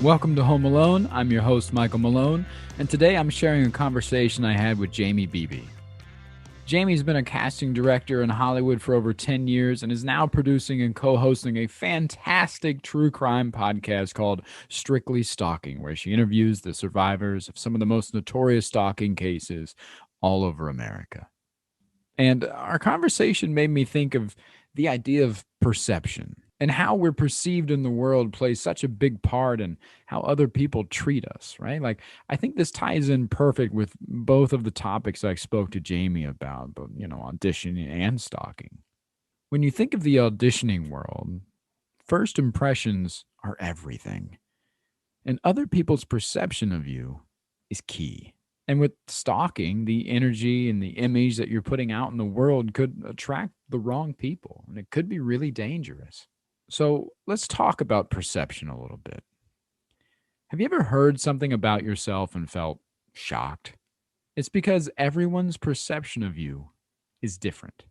Welcome to Home Alone. I'm your host, Michael Malone, and today I'm sharing a conversation I had with Jaimie Beebe. Jaimie's been a casting director in Hollywood for over 10 years and is now producing and co-hosting a fantastic true crime podcast called Strictly Stalking, where she interviews the survivors of some of the most notorious stalking cases all over America. And our conversation made me think of the idea of perception and how we're perceived in the world plays such a big part in how other people treat us, right? Like, I think this ties in perfect with both of the topics I spoke to Jaimie about, but, auditioning and stalking. When you think of the auditioning world, first impressions are everything, and other people's perception of you is key. And with stalking, the energy and the image that you're putting out in the world could attract the wrong people, and it could be really dangerous. So let's talk about perception a little bit. Have you ever heard something about yourself and felt shocked? It's because everyone's perception of you is different.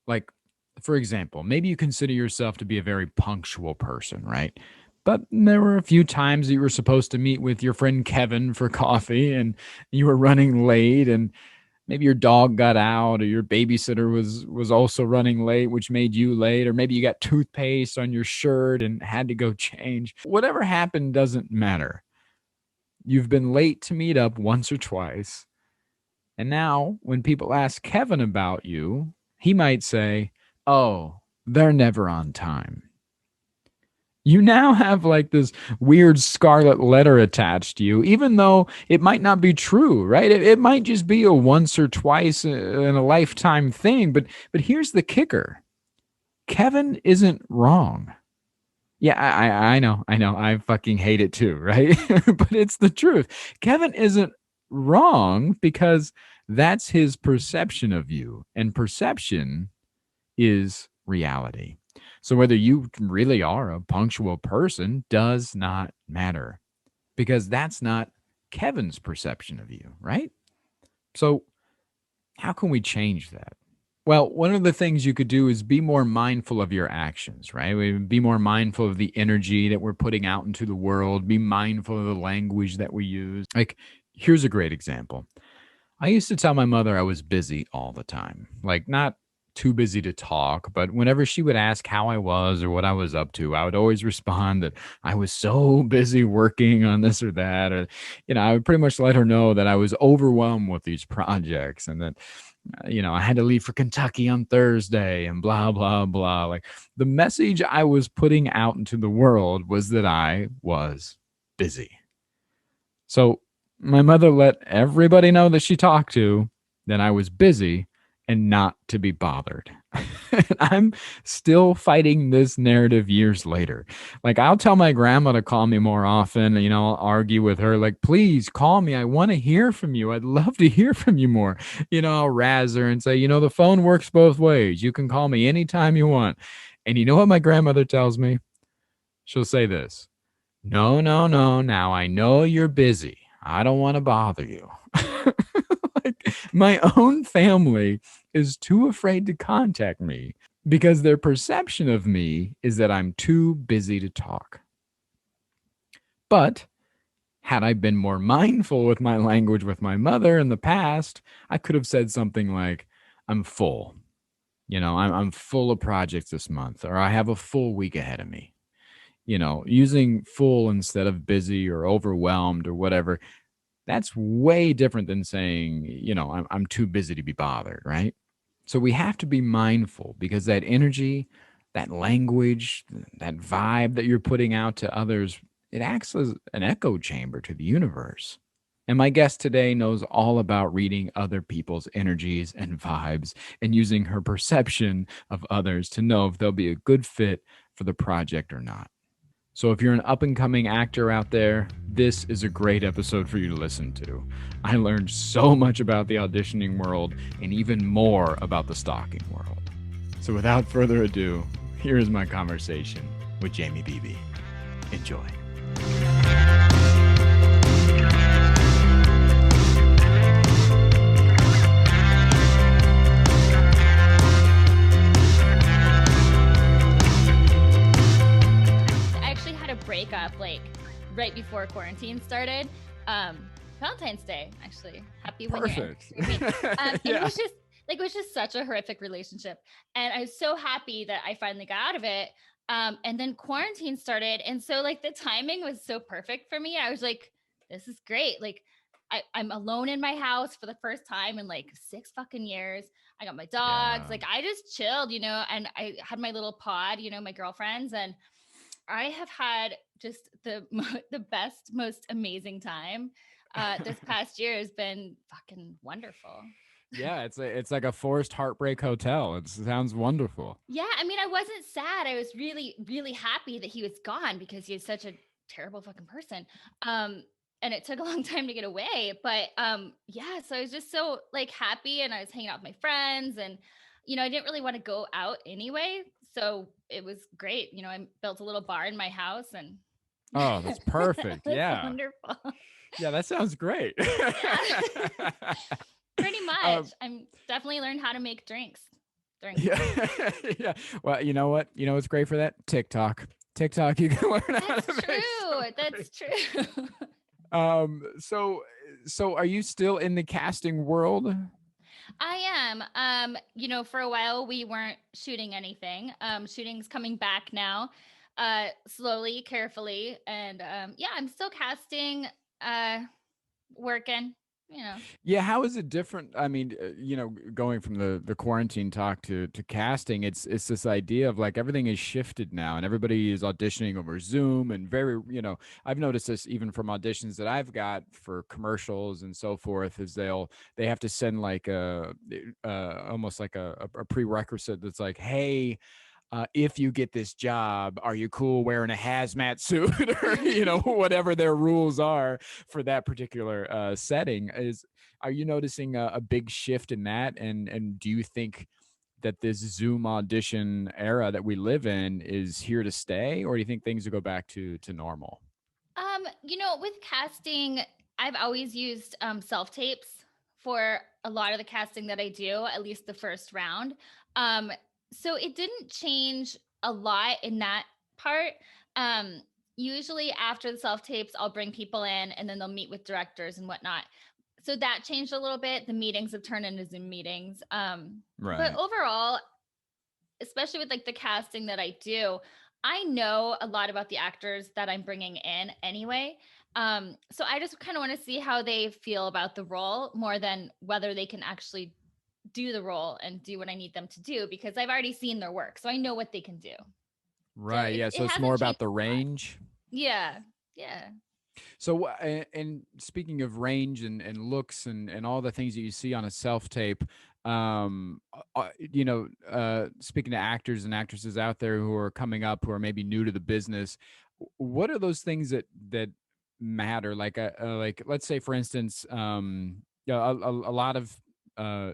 Like, for example, maybe you consider yourself to be a very punctual person, right? But there were a few times that you were supposed to meet with your friend Kevin for coffee and you were running late, and maybe your dog got out, or your babysitter was also running late, which made you late, or maybe you got toothpaste on your shirt and had to go change. Whatever happened doesn't matter. You've been late to meet up once or twice. And now when people ask Kevin about you, he might say, "Oh, they're never on time." You now have like this weird scarlet letter attached to you, even though it might not be true, right? It might just be a once or twice in a lifetime thing. But here's the kicker. Kevin isn't wrong. Yeah, I know. I fucking hate it too, right? But it's the truth. Kevin isn't wrong because that's his perception of you. And perception is reality. So whether you really are a punctual person does not matter, because that's not Kevin's perception of you, right? So how can we change that? Well, one of the things you could do is be more mindful of your actions, right? Be more mindful of the energy that we're putting out into the world. Be mindful of the language that we use. Like, here's a great example. I used to tell my mother I was busy all the time. Like, not too busy to talk, but whenever she would ask how I was or what I was up to, I would always respond that I was so busy working on this or that, or I would pretty much let her know that I was overwhelmed with these projects, and that I had to leave for Kentucky on Thursday and blah blah blah. Like, the message I was putting out into the world was that I was busy. So my mother let everybody know that she talked to that I was busy and not to be bothered. I'm still fighting this narrative years later. Like, I'll tell my grandma to call me more often. I'll argue with her, like, "Please call me. I want to hear from you. I'd love to hear from you more." I'll razz her and say, "The phone works both ways. You can call me anytime you want." And you know what my grandmother tells me? She'll say this: "No, no, no. Now I know you're busy. I don't want to bother you." Like, my own family is too afraid to contact me because their perception of me is that I'm too busy to talk. But had I been more mindful with my language with my mother in the past, I could have said something like, "I'm full. I'm full of projects this month," or "I have a full week ahead of me." Using full instead of busy or overwhelmed or whatever. That's way different than saying, I'm too busy to be bothered, right? So we have to be mindful, because that energy, that language, that vibe that you're putting out to others, it acts as an echo chamber to the universe. And my guest today knows all about reading other people's energies and vibes and using her perception of others to know if they'll be a good fit for the project or not. So if you're an up-and-coming actor out there, this is a great episode for you to listen to. I learned so much about the auditioning world and even more about the stalking world. So without further ado, here is my conversation with Jaimie Beebe. Enjoy. Breakup like right before quarantine started. Valentine's Day, actually. Happy 1 year Perfect. anniversary. And Yeah. it was just such a horrific relationship. And I was so happy that I finally got out of it. And then quarantine started. And so like the timing was so perfect for me. I was like, this is great. Like I'm alone in my house for the first time in like 6 fucking years. I got my dogs. Yeah. Like I just chilled, and I had my little pod, my girlfriends, and I have had just the best, most amazing time. This past year has been fucking wonderful. Yeah, it's like a forced heartbreak hotel. It sounds wonderful. Yeah, I mean, I wasn't sad. I was really, really happy that he was gone because he's such a terrible fucking person. Um, and it took a long time to get away. But yeah, so I was just so like happy, and I was hanging out with my friends, and I didn't really want to go out anyway. So it was great. I built a little bar in my house, and Oh, that's it perfect. was Yeah. wonderful. Yeah, that sounds great. Yeah. Pretty much. um, I'm definitely learned how to make drinks during quarantine. yeah. Yeah. Well, you know what? You know what's great for that? TikTok. TikTok, you can learn how That's to make true. some That's great. true. So are you still in the casting world? I am. For a while we weren't shooting anything. Shooting's coming back now, slowly, carefully, and yeah, I'm still casting, working. You know. Yeah, how is it different? I mean, going from the quarantine talk to casting, it's this idea of like everything is shifted now, and everybody is auditioning over Zoom, and I've noticed this even from auditions that I've got for commercials and so forth, is they have to send like a almost like a prerequisite that's like, hey, if you get this job, are you cool wearing a hazmat suit or whatever their rules are for that particular setting? Are you noticing a big shift in that? And do you think that this Zoom audition era that we live in is here to stay, or do you think things will go back to normal? With casting, I've always used self tapes for a lot of the casting that I do, at least the first round. Um, so it didn't change a lot in that part. Um, Usually after the self tapes, I'll bring people in and then they'll meet with directors and whatnot. So that changed a little bit. The meetings have turned into Zoom meetings. But Right. overall, especially with like the casting that I do, I know a lot about the actors that I'm bringing in anyway. So I just kind of want to see how they feel about the role more than whether they can actually do the role and do what I need them to do, because I've already seen their work. So I know what they can do. So Right. Yeah. it So it's more hasn't about changed the a lot. range. Yeah. Yeah. So, and speaking of range and looks and all the things that you see on a self tape, speaking to actors and actresses out there who are coming up, who are maybe new to the business, what are those things that matter? Like let's say, for instance, a lot of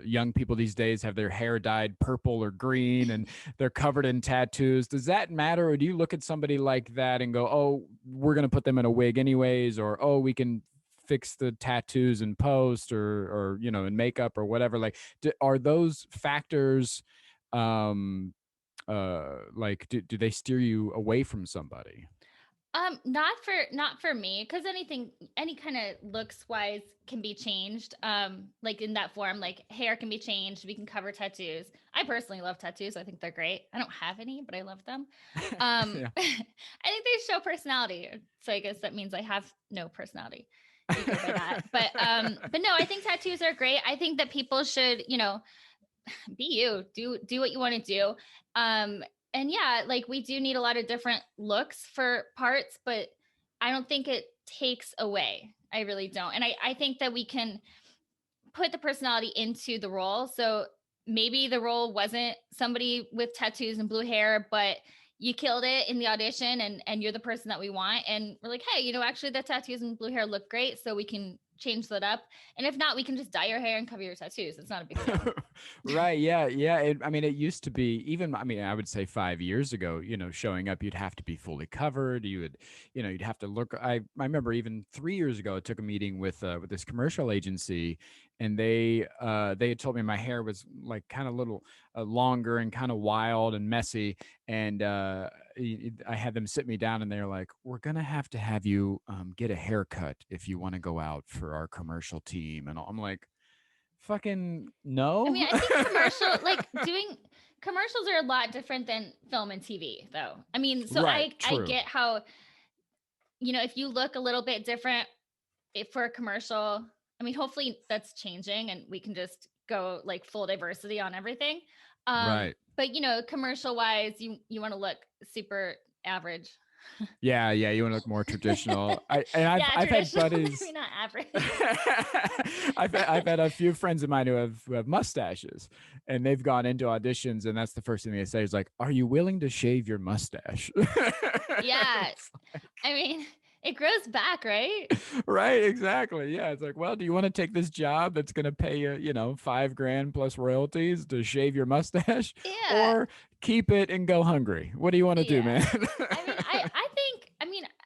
young people these days have their hair dyed purple or green and they're covered in tattoos. Does that matter? Or do you look at somebody like that and go, oh, we're going to put them in a wig anyways, or, oh, we can fix the tattoos in post or in makeup or whatever? Like, are those factors, do they steer you away from somebody? Not for me, because any kind of looks wise can be changed. Like in that form, like hair can be changed. We can cover tattoos. I personally love tattoos. I think they're great. I don't have any, but I love them. Yeah. I think they show personality. So I guess that means I have no personality if you go by that. But no, I think tattoos are great. I think that people should, be you, do what you want to do. And yeah, like we do need a lot of different looks for parts, but I don't think it takes away. I really don't. And I think that we can put the personality into the role. So maybe the role wasn't somebody with tattoos and blue hair, but you killed it in the audition, and you're the person that we want. And we're like, hey, actually the tattoos and blue hair look great. So we can change that up. And if not, we can just dye your hair and cover your tattoos. It's not a big deal. Right. Yeah. Yeah. I mean, it used to be even, I mean, I would say 5 years ago, showing up, you'd have to be fully covered. You'd have to look. I remember even 3 years ago, I took a meeting with this commercial agency, and they had told me my hair was like kind of little longer and kind of wild and messy, and I had them sit me down, and they're like, "We're gonna have to have you get a haircut if you want to go out for our commercial team," and I'm like, "Fucking I mean, no." I think like doing commercials are a lot different than film and TV, though. I mean, so Right, I true. get how, if you look a little bit different for a commercial, I mean, hopefully that's changing and we can just go like full diversity on everything. Right. But commercial wise, you want to look super average. Yeah, yeah, you want to look more traditional. Yeah, I've had traditional, buddies. maybe not average. I've had a few friends of mine who have mustaches, and they've gone into auditions, and that's the first thing they say is like, "Are you willing to shave your mustache?" Yeah. I mean, it grows back, right? Right, exactly. Yeah, it's like, well, do you want to take this job that's going to pay you, $5,000 plus royalties to shave your mustache, Yeah. or keep it and go hungry? What do you want to do, Yeah. man?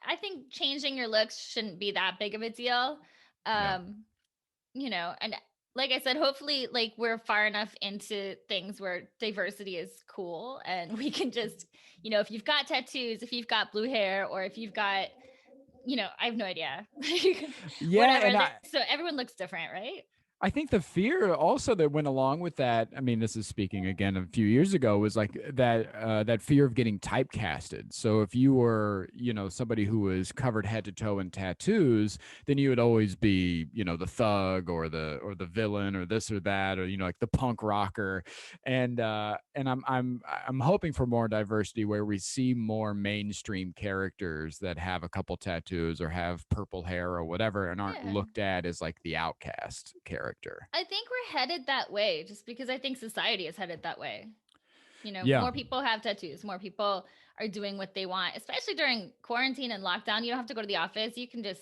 I think changing your looks shouldn't be that big of a deal. Yeah. Um, and like I said, hopefully like we're far enough into things where diversity is cool and we can just, if you've got tattoos, if you've got blue hair, or if you've got, I have no idea. Yeah, Whatever. and So everyone looks different, right? I think the fear also that went along with that, I mean, this is speaking again a few years ago, was like that fear of getting typecasted. So if you were, somebody who was covered head to toe in tattoos, then you would always be, the thug or the villain or this or that, or like the punk rocker. And I'm hoping for more diversity where we see more mainstream characters that have a couple tattoos or have purple hair or whatever and aren't Yeah. looked at as like the outcast character. I think we're headed that way just because I think society is headed that way. Yeah. More people have tattoos, more people are doing what they want, especially during quarantine and lockdown. You don't have to go to the office. You can just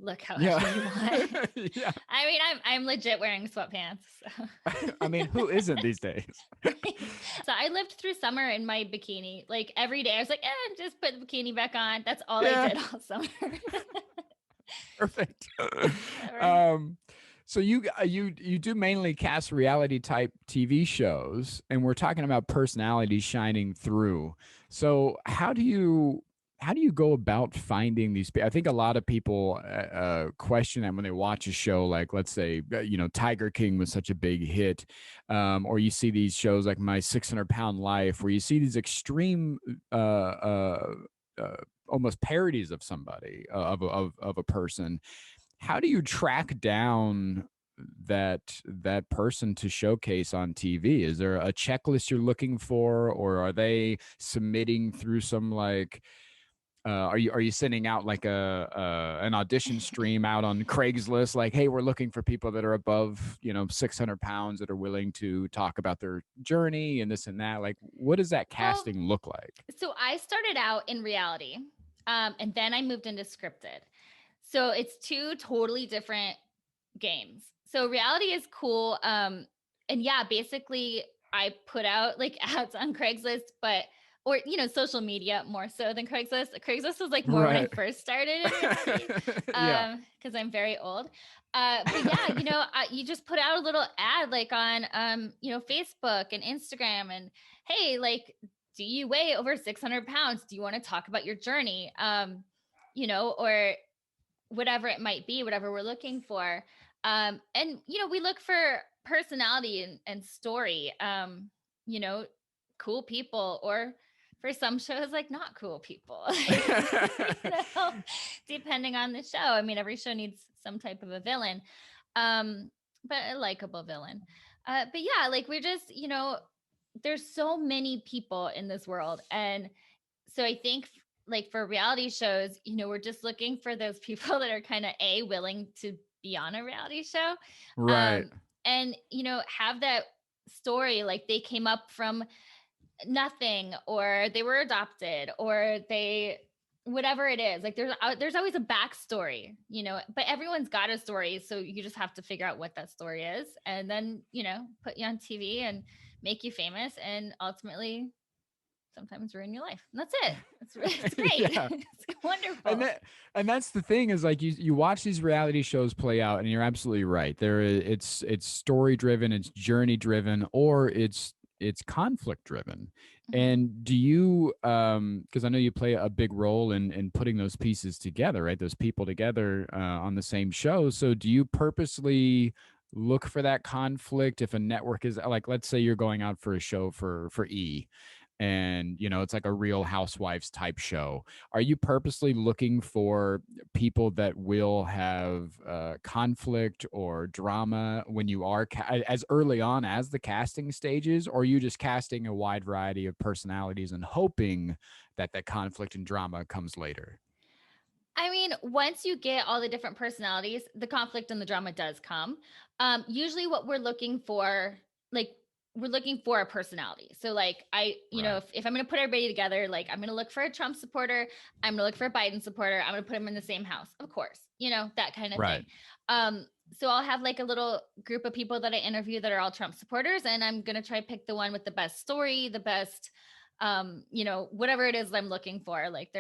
look Yeah. however you want. Yeah. I mean, I'm legit wearing sweatpants. So. I mean, who isn't these days? So I lived through summer in my bikini. Like every day I was like, just put the bikini back on. That's all I Yeah. did all summer. Perfect. Whatever. um so you do mainly cast reality type TV shows, and we're talking about personalities shining through. So how do you go about finding these people? I think a lot of people question that when they watch a show, like let's say Tiger King was such a big hit, or you see these shows like My 600 Pound Life, where you see these extreme uh, almost parodies of somebody of a person. How do you track down that person to showcase on TV? Is there a checklist you're looking for, or are they submitting through some like are you sending out like an audition stream out on Craigslist, like, hey, we're looking for people that are above 600 pounds that are willing to talk about their journey and this and that? Like, what does that Well, casting look like? so I started out in reality, and then I moved into scripted. So it's two totally different games. So reality is cool. And yeah, basically I put out like ads on Craigslist, but or social media more so than Craigslist. Craigslist was like more when I Right. first started in reality, Yeah. because I'm very old. But yeah, you just put out a little ad like on Facebook and Instagram, and hey, like, do you weigh over 600 pounds? Do you want to talk about your journey? Or whatever it might be, whatever we're looking for. And we look for personality and story. You know, cool people, or for some shows, like not cool people. you know, depending on the show. I mean, every show needs some type of a villain, um, but a likable villain. But yeah, like we're just, there's so many people in this world, and so I think like for reality shows, we're just looking for those people that are kind of willing to be on a reality show. Right. Um and have that story, like they came up from nothing, or they were adopted, or they whatever it is. Like there's always a backstory, but everyone's got a story, so you just have to figure out what that story is, and then put you on TV and make you famous, and ultimately sometimes ruin your life. And that's it. It's great. Yeah. It's wonderful. And that's the thing is like you watch these reality shows play out, and you're absolutely right. It's story driven, it's journey driven, or it's conflict driven. Mhm. And do you because I know you play a big role in putting those pieces together, right? Those people together on the same show. So do you purposely look for that conflict if a network is like, let's say you're going out for a show for E, and it's like a Real Housewives type show. Are you purposely looking for people that will have conflict or drama when you are as early on as the casting stages, or are you just casting a wide variety of personalities and hoping that that conflict and drama comes later? I mean, once you get all the different personalities, the conflict and the drama does come. Usually, what we're looking for, like, we're looking for a personality. So, like, Right. if I'm going to put everybody together, like, I'm going to look for a Trump supporter, I'm going to look for a Biden supporter, I'm going to put them in the same house, of course, that kind of Right. thing. So I'll have like a little group of people that I interview that are all Trump supporters, and I'm going to try to pick the one with the best story, the best, whatever it is I'm looking for. Like,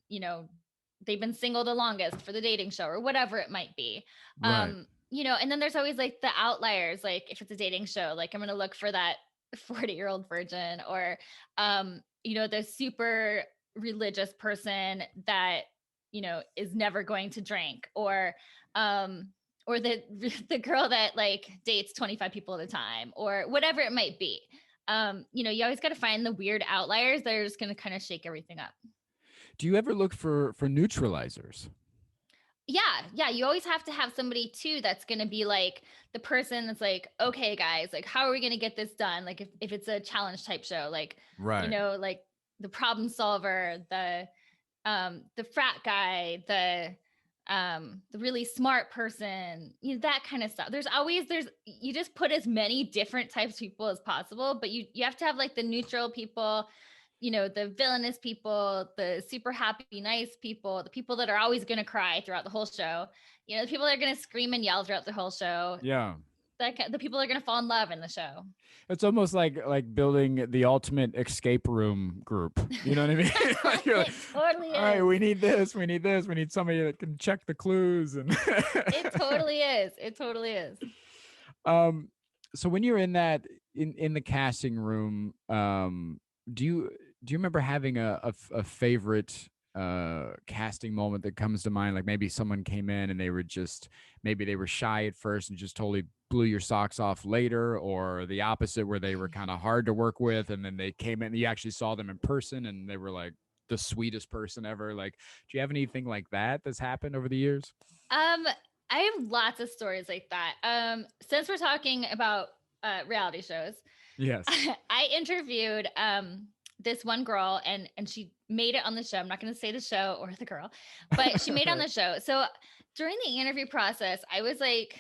you know, they've been single the longest for the dating show or whatever it might be. Right. And then there's always like the outliers. Like if it's a dating show, like I'm going to look for that 40-year-old virgin, or, the super religious person that, is never going to drink, or the girl that like dates 25 people at a time, or whatever it might be. You always got to find the weird outliers that are just going to kind of shake everything up. Do you ever look for neutralizers? Yeah, you always have to have somebody too that's going to be like the person that's like, okay guys, like how are we going to get this done? Like if it's a challenge type show, like Right. like the problem solver, the frat guy, the really smart person, that kind of stuff. There's you just put as many different types of people as possible, but you have to have like the neutral people, the villainous people, the super happy, nice people, the people that are always going to cry throughout the whole show, the people that are going to scream and yell throughout the whole show, Yeah. the people that are going to fall in love in the show. It's almost like building the ultimate escape room group. You know what I mean? Like, It totally all right, is. we need this, we need this, we need somebody that can check the clues and It totally is. It totally is. um so when you're in that in the casting room, do you remember having a favorite casting moment that comes to mind? Like maybe someone came in and maybe they were shy at first and just totally blew your socks off later, or the opposite where they were kind of hard to work with and then they came in and you actually saw them in person and they were like the sweetest person ever. Like, do you have anything like that that's happened over the years? Um, I have lots of stories like that. Since we're talking about reality shows, Yes. I interviewed this one girl, and she made it on the show. I'm not going to say the show or the girl, but she made it on the show. So during the interview process, I was like,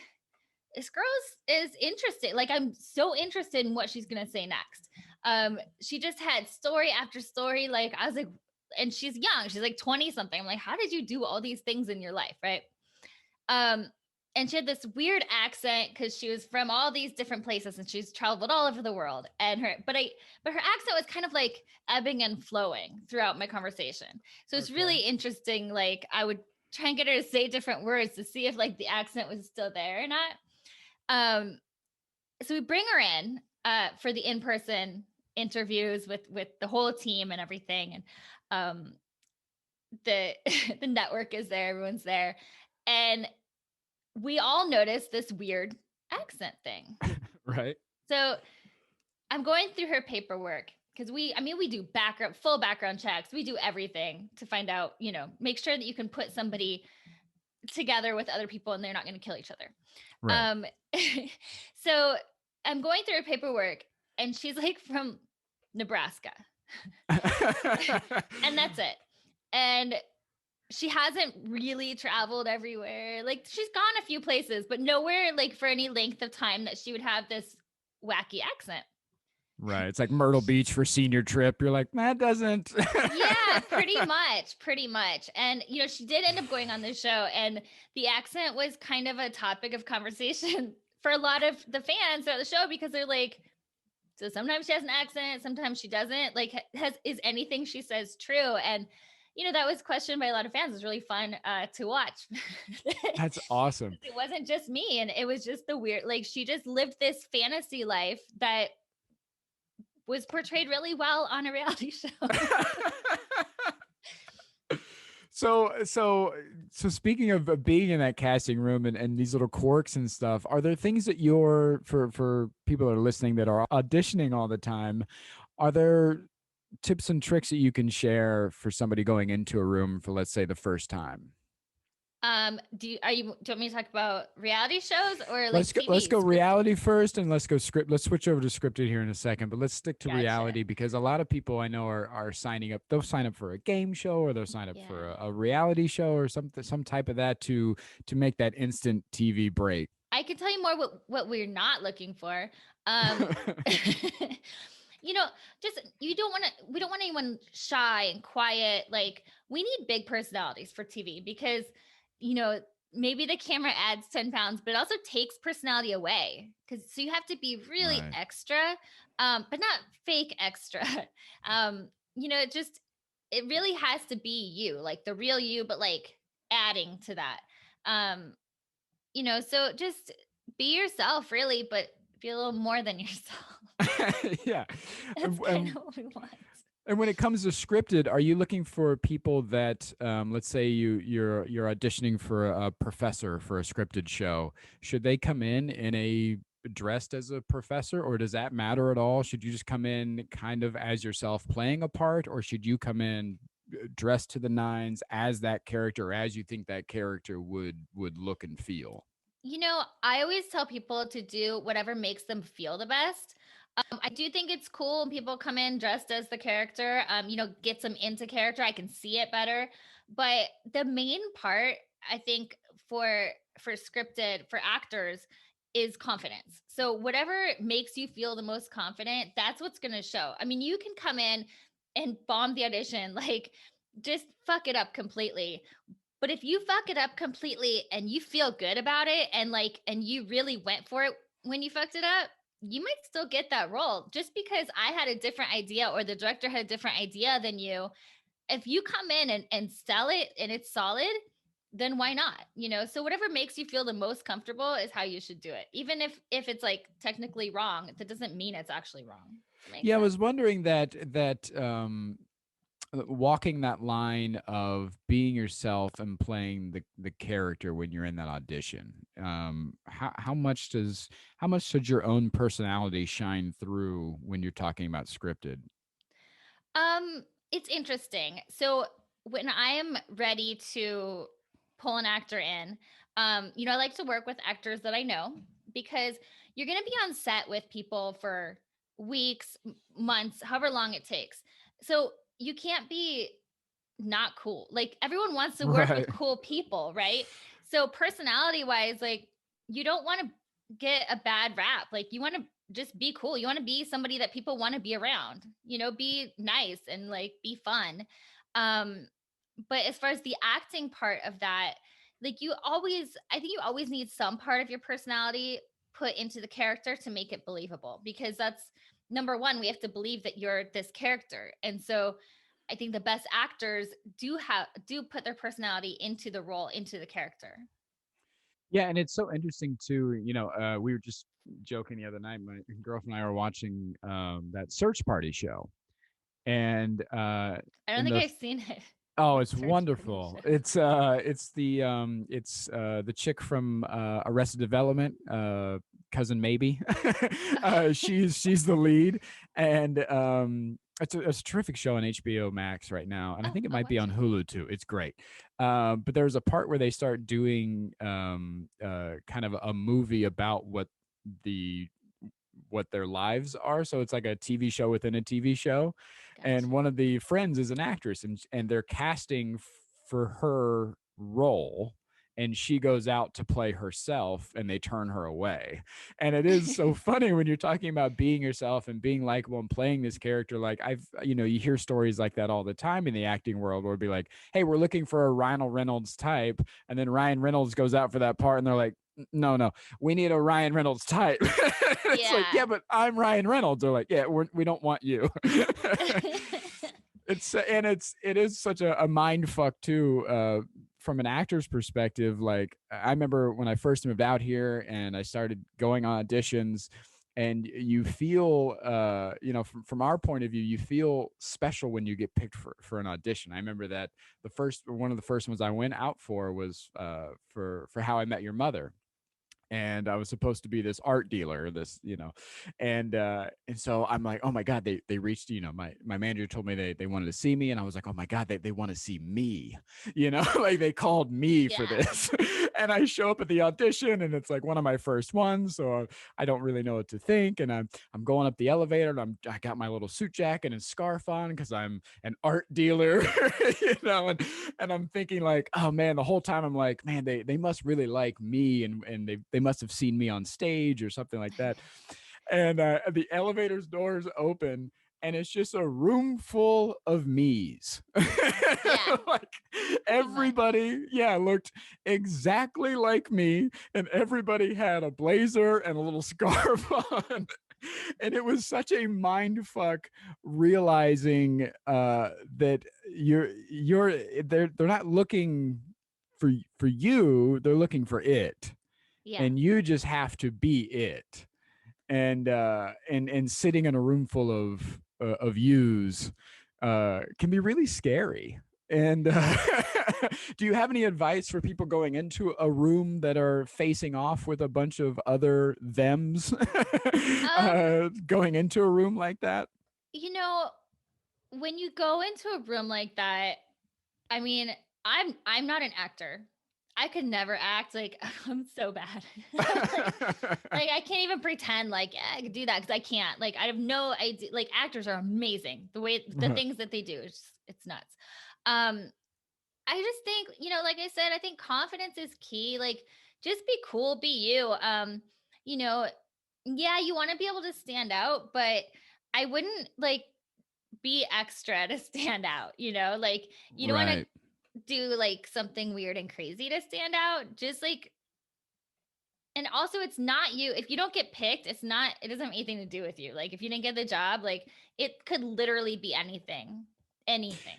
this girl is interesting. Like, I'm so interested in what she's going to say next. She just had story after story. Like, I was like, and she's young. She's like 20 something. I'm like, how did you do all these things in your life? Right. Um, and she had this weird accent because she was from all these different places and she's traveled all over the world. And but her accent was kind of like ebbing and flowing throughout my conversation. So it's Okay. really interesting. Like I would try and get her to say different words to see if like the accent was still there or not. Um, so we bring her in for the in-person interviews with the whole team and everything. And the the network is there, everyone's there. And we all noticed this weird accent thing. Right. So I'm going through her paperwork because we do full background checks. We do everything to find out, make sure that you can put somebody together with other people and they're not going to kill each other. Right. Um, so I'm going through her paperwork and she's like from Nebraska. And that's it. And she hasn't really traveled everywhere. Like she's gone a few places, but nowhere like for any length of time that she would have this wacky accent. Right. It's like Myrtle Beach for senior trip. You're like, that doesn't. Yeah, pretty much. And she did end up going on this show, and the accent was kind of a topic of conversation for a lot of the fans at the show because they're like, So sometimes she has an accent, sometimes she doesn't. Like, is anything she says true? And that was questioned by a lot of fans. It was really fun to watch. That's awesome. It wasn't just me, and it was just the weird. Like, she just lived this fantasy life that was portrayed really well on a reality show. So speaking of being in that casting room and these little quirks and stuff, are there things that you're for people that are listening that are auditioning all the time? Are there tips and tricks that you can share for somebody going into a room for, let's say, the first time? Do you want me to talk about reality shows or like Let's TV go scripted? reality first, and let's go script. Let's switch over to scripted here in a second, but let's stick to Gotcha. reality because a lot of people I know are signing up. They'll sign up for a game show or they'll sign up for Yeah. a reality show or some type of that to make that instant TV break. I can tell you more what we're not looking for. Um you know, just you don't want to we don't want anyone shy and quiet. Like, we need big personalities for TV because, maybe the camera adds 10 pounds, but it also takes personality away. So you have to be really Right. extra, but not fake extra. It really has to be you, like the real you, but like adding to that. Um, so just be yourself, really, but be a little more than yourself. Yeah. That's kind of what we want. And when it comes to scripted, are you looking for people that, let's say you're auditioning for a professor for a scripted show? Should they come in a dressed as a professor, or does that matter at all? Should you just come in kind of as yourself playing a part, or should you come in dressed to the nines as that character, as you think that character would look and feel? I always tell people to do whatever makes them feel the best. I do think it's cool when people come in dressed as the character, gets them into character. I can see it better. But the main part, I think, for scripted, for actors, is confidence. So whatever makes you feel the most confident, that's what's going to show. I mean, you can come in and bomb the audition, like just fuck it up completely. But if you fuck it up completely and you feel good about it, and you really went for it when you fucked it up, you might still get that role. Just because I had a different idea or the director had a different idea than you, if you come in and sell it and it's solid, then why not? So whatever makes you feel the most comfortable is how you should do it. Even if it's like technically wrong, that doesn't mean it's actually wrong. Does that make Yeah, I sense? was wondering that walking that line of being yourself and playing the character when you're in that audition. How much does your own personality shine through when you're talking about scripted? It's interesting. So when I am ready to pull an actor in, I like to work with actors that I know, because you're going to be on set with people for weeks, months, however long it takes. So you can't be not cool. Like, everyone wants to work with Right. cool people, right? So personality wise, like, you don't want to get a bad rap. Like, you want to just be cool. You want to be somebody that people want to be around. Be nice and like be fun. Um but as far as the acting part of that, like, I think you always need some part of your personality put into the character to make it believable, because that's number one, we have to believe that you're this character. And so I think the best actors do put their personality into the role, into the character. Yeah, and it's so interesting too. We were just joking the other night. My girlfriend and I were watching that Search Party show, and I don't in think the I've seen it. oh, The it's search party wonderful. show. It's the chick from Arrested Development, cousin maybe. She's the lead, and it's a terrific show on HBO Max right now, and I Oh, think it I'll might be watch on it. Hulu too. It's great. But there's a part where they start doing kind of a movie about the what their lives are. So it's like a TV show within a TV show. And Gotcha. one of the friends is an actress, and they're casting for her role. And she goes out to play herself and they turn her away. And it is so funny when you're talking about being yourself and being likable and playing this character. Like, you hear stories like that all the time in the acting world where it'd be like, hey, we're looking for a Ryan Reynolds type. And then Ryan Reynolds goes out for that part and they're like, no, we need a Ryan Reynolds type. It's like, yeah, Yeah. but I'm Ryan Reynolds. They're like, yeah, we don't want you. It is such a mind fuck too, from an actor's perspective. Like, I remember when I first moved out here and I started going on auditions, and you feel, from our point of view, you feel special when you get picked for an audition. I remember that one of the first ones I went out for was for How I Met Your Mother, and I was supposed to be this art dealer, and so I'm like, oh my god, they reached, my manager told me they wanted to see me, and I was like, oh my god, they want to see me, like they called me for Yeah. this, and I show up at the audition, and it's like one of my first ones, so I don't really know what to think, and I'm going up the elevator, and I got my little suit jacket and scarf on because I'm an art dealer, and I'm thinking like, oh man, the whole time I'm like, man, they must really like me, and they must have seen me on stage or something like that. And the elevator's doors open, and it's just a room full of me's. Yeah. Like Pretty much. everybody, yeah, looked exactly like me, and everybody had a blazer and a little scarf on. And it was such a mind fuck realizing that they're not looking for you, they're looking for it, Yeah. and you just have to be it. And sitting in a room full of yous can be really scary. And do you have any advice for people going into a room that are facing off with a bunch of other thems, Um, going into a room like that? you know, when you go into a room like that, I mean, I'm not an actor. I could never act. Like, I'm so bad. Like I can't even pretend like, yeah, I could do that because I can't. Like I have no idea. Like actors are amazing. The things that they do, it's nuts. Um, I just think, like I said, I think confidence is key. Like just be cool, be you. You know, yeah, you want to be able to stand out, but I wouldn't like be extra to stand out, like you don't want to Right. do like something weird and crazy to stand out. Just like, and also it's not you. If you don't get picked, it doesn't have anything to do with you. Like if you didn't get the job, like it could literally be anything. Anything.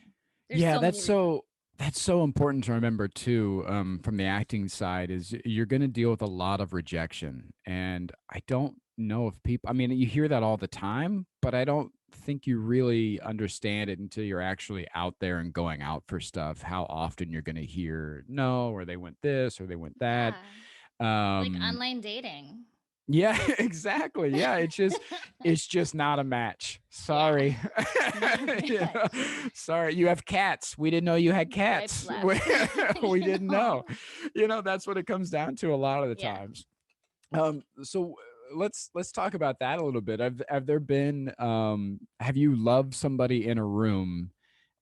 There's Yeah, so many reasons. that's so important to remember too. From the acting side, is you're going to deal with a lot of rejection, and I don't know if people. I mean, you hear that all the time, but I don't think you really understand it until you're actually out there and going out for stuff. How often you're going to hear no, or they went this, or they went that. Yeah. Like Um, online dating. yeah, exactly. Yeah, it's just not a match. Yeah. Sorry. Not very You know, much. sorry, you have cats. We didn't know you had Swipe cats. left. We didn't know. No. That's what it comes down to a lot of the Yeah. times. So let's talk about that a little bit. Have there been have you loved somebody in a room,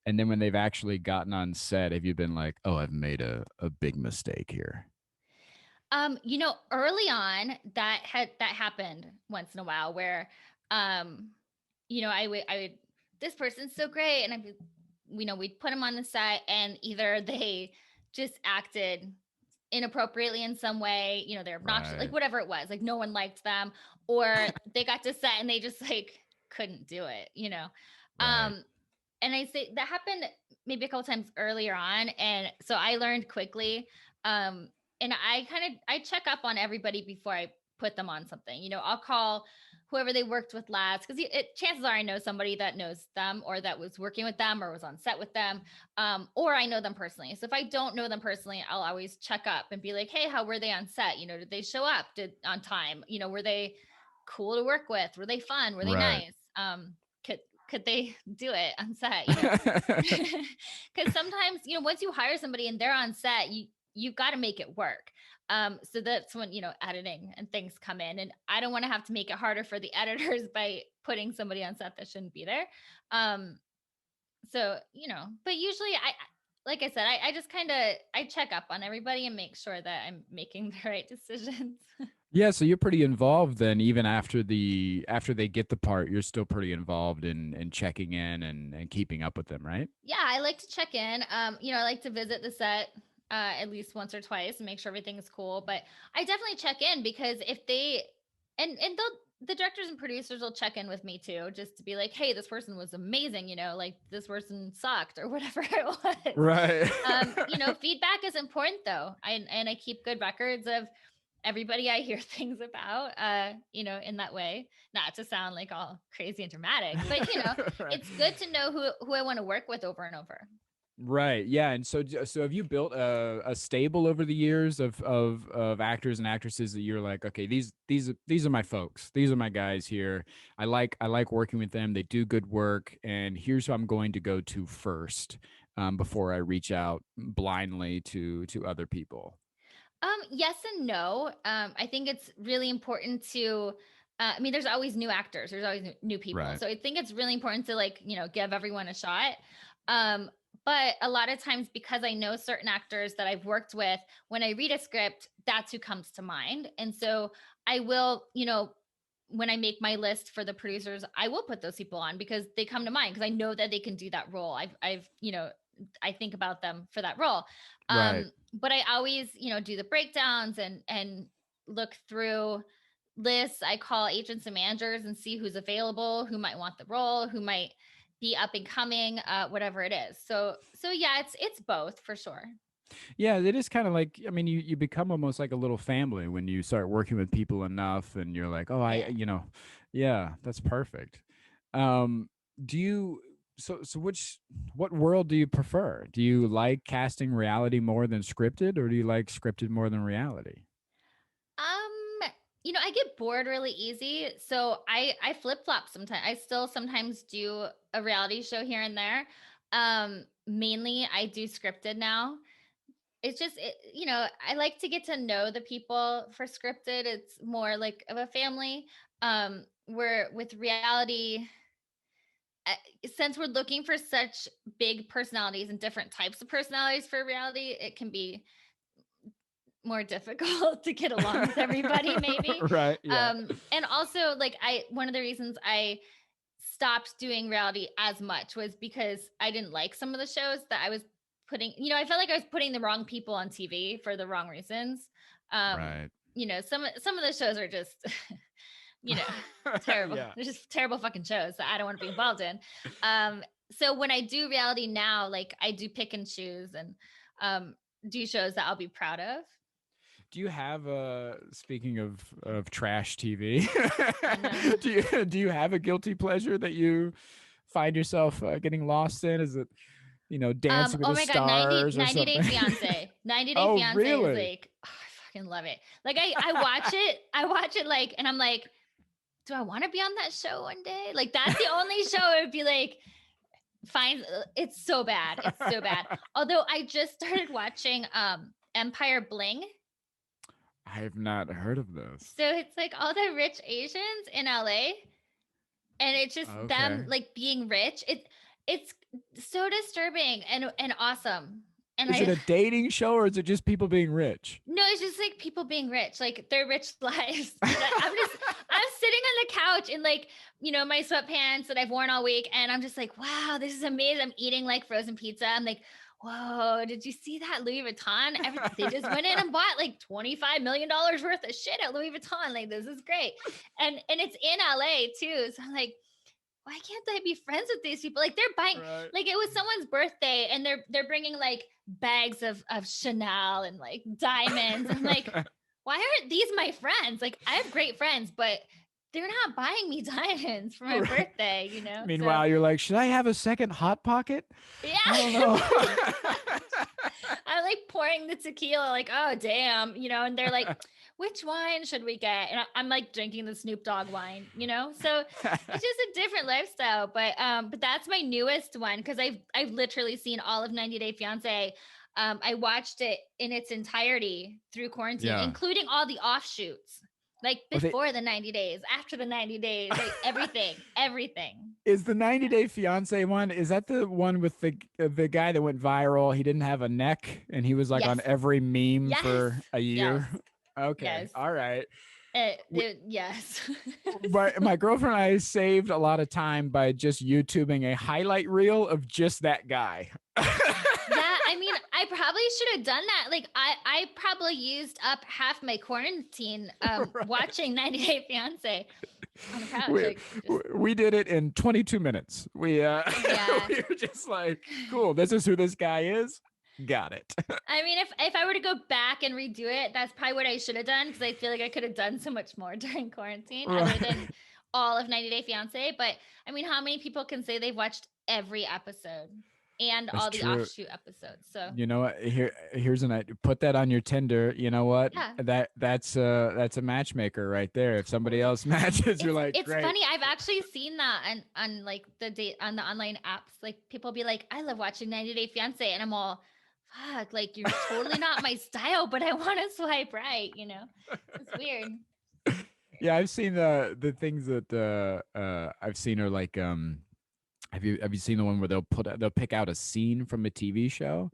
and then when they've actually gotten on set, have you been like, "Oh, I've made a big mistake here." Early on that happened once in a while where, um, I would, this person's so great, and we'd put them on the set, and either they just acted inappropriately in some way, they're obnoxious, like Right. whatever it was, like no one liked them, or they got to set and they just like couldn't do it. Right. Um, and I say that happened maybe a couple times earlier on, and so I learned quickly. Um, and I check up on everybody before I put them on something. I'll call whoever they worked with last, because chances are I know somebody that knows them, or that was working with them, or was on set with them, or I know them personally. So if I don't know them personally, I'll always check up and be like, hey, how were they on set? Did they show up? Did on time? Were they cool to work with? Were they fun? Were they Right. nice? Could they do it on set? Because sometimes, once you hire somebody and they're on set, you've got to make it work. So that's when, editing and things come in, and I don't want to have to make it harder for the editors by putting somebody on set that shouldn't be there. Um, so, but usually like I said, I just kind of, I check up on everybody and make sure that I'm making the right decisions. Yeah, so you're pretty involved then, even after they get the part, you're still pretty involved in checking in and keeping up with them, right? Yeah, I like to check in. I like to visit the set at least once or twice and make sure everything is cool. But I definitely check in because if they and they'll the directors and producers will check in with me too, just to be like, hey, this person was amazing, like this person sucked or whatever it was. Right. Feedback is important though. And I keep good records of everybody I hear things about, in that way, not to sound like all crazy and dramatic, but Right. it's good to know who I want to work with over and over. Right. Yeah. And so have you built a stable over the years of actors and actresses that you're like, okay, these are my folks. These are my guys here. I like working with them. They do good work, and here's who I'm going to go to first, before I reach out blindly to other people. Yes and no. I think it's really important to. There's always new actors. There's always new people. Right. So I think it's really important to give everyone a shot. Um, but a lot of times, because I know certain actors that I've worked with, when I read a script, that's who comes to mind. And so I will, when I make my list for the producers, I will put those people on because they come to mind because I know that they can do that role. I think about them for that role. Right. But I always, do the breakdowns and look through lists. I call agents and managers and see who's available, who might want the role, who might be up and coming, whatever it is. So yeah, it's both for sure. Yeah, it is kind of like, I mean, you become almost like a little family when you start working with people enough, and you're like, oh, Yeah. yeah, that's perfect. Um, do you so what world do you prefer? Do you like casting reality more than scripted, or do you like scripted more than reality? I get bored really easy, so I flip flop sometimes. I still sometimes do a reality show here and there. Mainly I do scripted now. It's just I like to get to know the people. For scripted, it's more like of a family. Where with reality, uh, since we're looking for such big personalities and different types of personalities for reality, it can be more difficult to get along with everybody maybe. Right. Yeah. And also, like, I one of the reasons I stopped doing reality as much was because I didn't like some of the shows that I was putting, I felt like I was putting the wrong people on TV for the wrong reasons. um Right. some of the shows are just you know terrible. Yeah. They're just terrible fucking shows that I don't want to be involved in. So when I do reality now, like, I do pick and choose and um do shows that I'll be proud of. Do you have speaking of trash TV, Oh no. do you have a guilty pleasure that you find yourself getting lost in? Is it, Dancing with Oh the my god, 90 Stars or 90 Day something? Fiance. 90 Day Oh, Fiance is really? like, oh, I fucking love it. Like, I watch it. I watch it, like, and I'm like, do I want to be on that show one day? Like, that's the only show it would be like, fine. It's so bad. It's so bad. Although I just started watching Empire Bling. I have not heard of this. So it's like all the rich Asians in LA, and it's just them Okay. like being rich. It's so disturbing and awesome. And Is it I a dating show, or is it just people being rich? No, it's just like people being rich, like their rich lives. I'm sitting on the couch in, like, my sweatpants that I've worn all week, and I'm just like, wow, this is amazing. I'm eating like frozen pizza. I'm like, whoa, did you see that Louis Vuitton? They just went in and bought like $25 million worth of shit at Louis Vuitton. Like, this is great. And it's in LA too. So I'm like, why can't I be friends with these people? Like, they're buying, Right. like, it was someone's birthday and they're bringing like bags of Chanel and like diamonds. I'm like, why aren't these my friends? Like, I have great friends, but they're not buying me diamonds for my Right. birthday. So Meanwhile, you're like, should I have a second hot pocket? I don't yeah. know. Pretty much. I'm like pouring the tequila, like, oh damn, and they're like, which wine should we get? And I'm like drinking the Snoop Dogg wine. So it's just a different lifestyle. But that's my newest one because I've literally seen all of 90 Day Fiance. I watched it in its entirety through quarantine, Yeah. including all the offshoots, like Oh, before the 90 days, after the 90 days, like everything. is the 90 Day Fiance one? Is that the one with the guy that went viral? He didn't have a neck, and he was like Yes, on every meme yes, for a yes, year. Okay, yes. all right. Yes. My girlfriend and I saved a lot of time by just YouTubing a highlight reel of just that guy. Yeah, I mean, I probably should have done that. Like I probably used up half my quarantine Right. watching 90 Day Fiance on the couch. we Like just we did it in 22 minutes. We yeah. we were just like, cool. This is who this guy is. Got it. I mean, if I were to go back and redo it, that's probably what I should have done because I feel like I could have done so much more during quarantine other than Right. all of 90 Day Fiance. But I mean, how many people can say they've watched every episode and That's all the true. offshoot episodes? So You know what? Here's an idea. Put that on your Tinder. You know what? yeah, That's a matchmaker right there. If somebody totally. else matches, you're like, It's great. funny. I've actually seen that on like the date on the online apps. Like people be like, I love watching 90 Day Fiance, and I'm all, fuck, like you're totally not my style, but I want to swipe right. It's weird. Yeah, I've seen the things that I've seen are like have you seen the one where they'll pick out a scene from a TV show?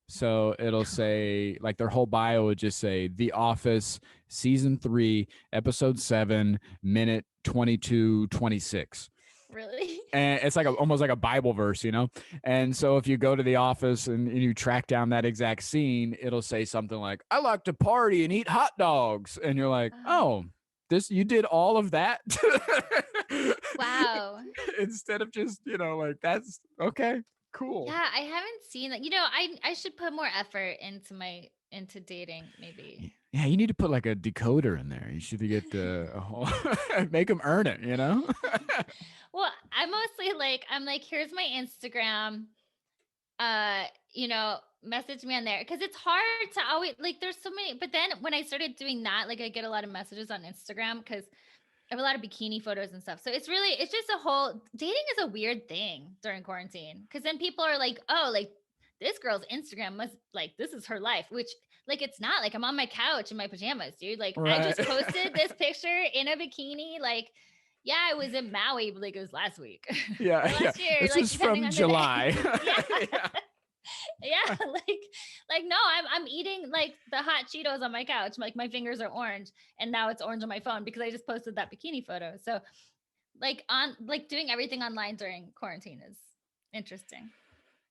So it'll say like their whole bio would just say The Office season 3 episode 7 minute 22:26. Really? And it's like almost like a Bible verse, you know? And so if you go to The Office and you track down that exact scene, it'll say something like, I like to party and eat hot dogs. And you're like, oh, this, you did all of that? Wow. Instead of just, like, that's okay, cool. Yeah, I haven't seen that. I should put more effort into dating maybe. Yeah, you need to put like a decoder in there. You should get a whole make them earn it, you know? Well, I'm like, here's my Instagram. Message me on there because it's hard to always like there's so many. But then when I started doing that, like I get a lot of messages on Instagram because I have a lot of bikini photos and stuff. So it's just a whole dating is a weird thing during quarantine because then people are like, oh, like this girl's Instagram must like this is her life, which like it's not. Like I'm on my couch in my pajamas, dude. Like I Right. just posted this picture in a bikini. Like, yeah, I was in Maui, but like it was last week. Yeah, or yeah. last year, This like is depending from on the July. day. Yeah. Yeah. Yeah, like no, I'm eating like the hot Cheetos on my couch. Like my fingers are orange, and now it's orange on my phone because I just posted that bikini photo. So, like doing everything online during quarantine is interesting.